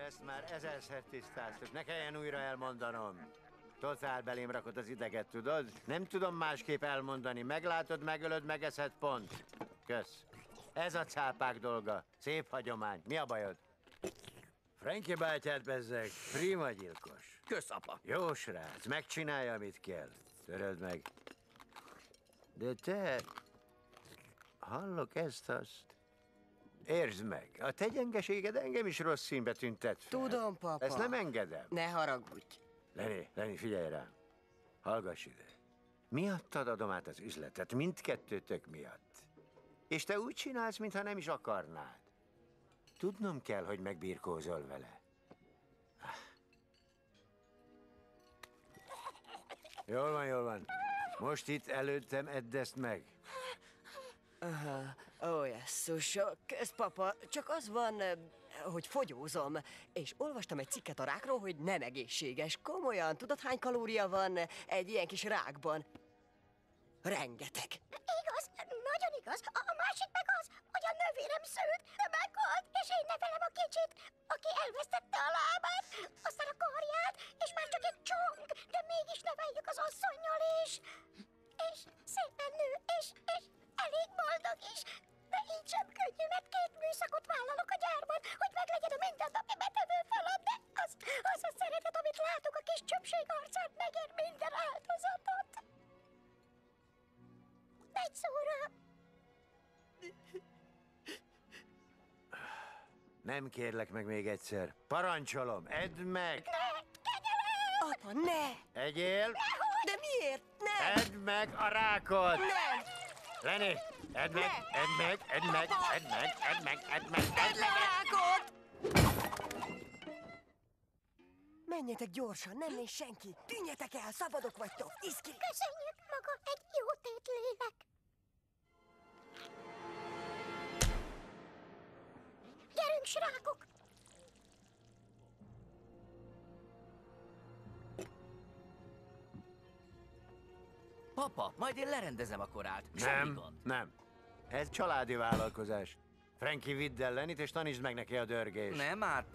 Ezt már ezerszer tisztáztuk, ne kelljen újra elmondanom. Totál belém rakod az ideget, tudod? Nem tudom másképp elmondani. Meglátod, megölöd, megeszed, pont. Kösz. Ez a cápák dolga. Szép hagyomány. Mi a bajod? Frankie bátyát bezzeg. Prima gyilkos. Kösz, apa. Jó srác, megcsinálja, amit kell. Töröld meg. De te... Hallok ezt-azt? Értsd meg, a te gyengeséged engem is rossz színbe tüntet fel. Tudom, papa. Ezt nem engedem. Ne haragudj. Lenny, figyelj rám. Hallgass ide. Miattad adom át az üzletet, mindkettőtök miatt. És te úgy csinálsz, mintha nem is akarnád. Tudnom kell, hogy megbirkózol vele. Jól van. Most itt előttem edd ezt meg. Ó, jesszus, kösz, papa. Csak az van, hogy fogyózom, és olvastam egy cikket a rákról, hogy nem egészséges. Komolyan, tudod, hány kalória van egy ilyen kis rákban? Rengeteg. Igaz, nagyon igaz. A másik meg az, hogy a nővérem szült, meghalt, és én nevelem a kicsit, aki elvesztette a lábát, aztán a karját, és már csak egy csonk, de mégis neveljük az asszonnyal is. És szépen nő, és elég boldog is. De így sem könnyű, mert 2 műszakot vállalok a gyárban, hogy meglegyen a mindennapi betevő falat, de az a szeretet, amit látok a kis csöpség arcán, megér minden áldozatot. Egy szóra. Nem kérlek meg még egyszer. Parancsolom, edd meg! Apa, ne! Egyél! De miért? Nem! Edd meg a rákot! Nem! Lenny, edd meg! Edd le a rákot! Menjetek gyorsan, nem néz senki! Tűnjetek el, szabadok vagytok! Iszki! Köszönjük, maga egy jótét lélek. Gyerünk, srákok! Papa, majd én lerendezem a korát. Semmi gond. Nem. Ez családi vállalkozás. Frankie, vidd el Lennyt, és tanítsd meg neki a dörgést. Nem árt,